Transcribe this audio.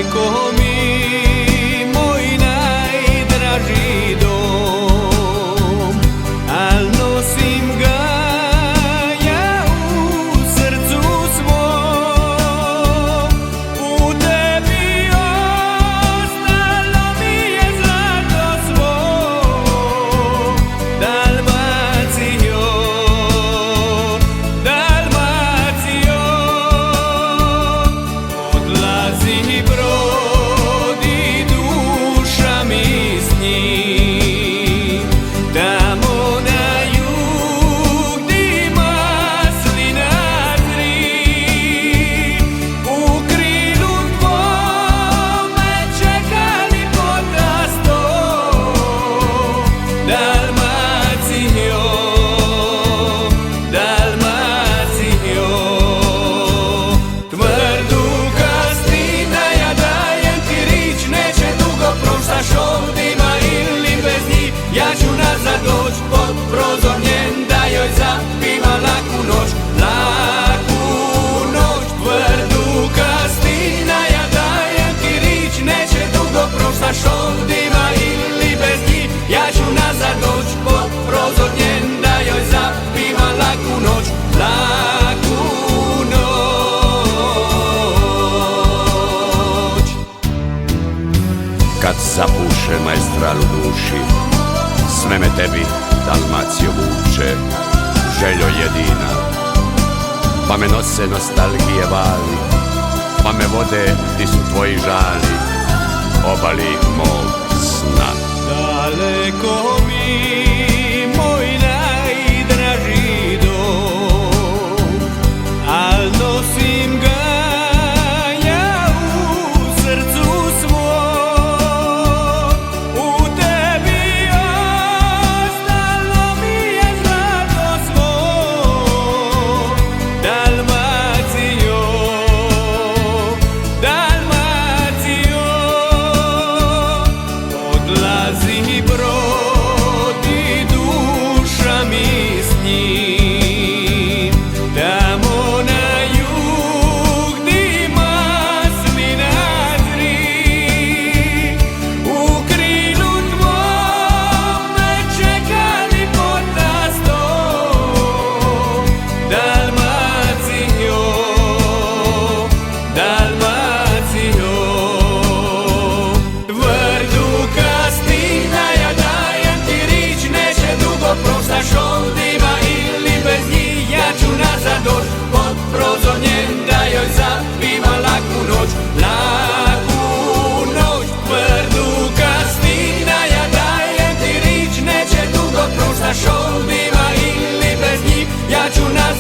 Daleko mi moj najdraži dom, al nosim ga ja u srcu svom. U tebi ostalo mi je zlato svo, Dalmacijo, Dalmacijo. Odlazi brod i duša mi s njim, tamo na jug gdje maslina zri. U krilu tvome čeka ljepota sto, Dalmacijo, Dalmacijo. Tvrdu kastina ja dajem ti rič, neće dugo proštaš ovdima ili bez njih. Ja ću nazad doć pod prozor njen, da joj zapiva laku noć, laku noć. Tvrdu kastina ja dajem ti rič, neće dugo proštaš ovdima ili bez njih. Ja ću nazad doć pod prozor njen, da joj zapiva laku noć, laku noć. Kad zapuše maestral u duši, sve me tebi, Dalmacijo, vuče, željo jedina. Pa me nose nostalgije vali, pa me vode di su tvoji žali, obali mog sna. Daleko mi moj najdraži dom, al nosim ga ja u srcu svom. U tebi ostalo mi je zlato svo, Dalmacijo, Dalmacijo. Odlazi brod i duša mi s njim, tamo na jug gdje maslina zri. U krilu tvome čeka ljepota sto, Dalmacijo, Dalmacijo. Tvrdu kastina ja dajem ti rič, neće dugo proštaš ovdima ili bez njih. Ja ću nazad doć pod prozor njen, da joj zapiva laku noć, laku noć. Tvrdu kastina ja dajem ti rič, neće dugo proštaš ovdima ili bez njih. Ja ću nazad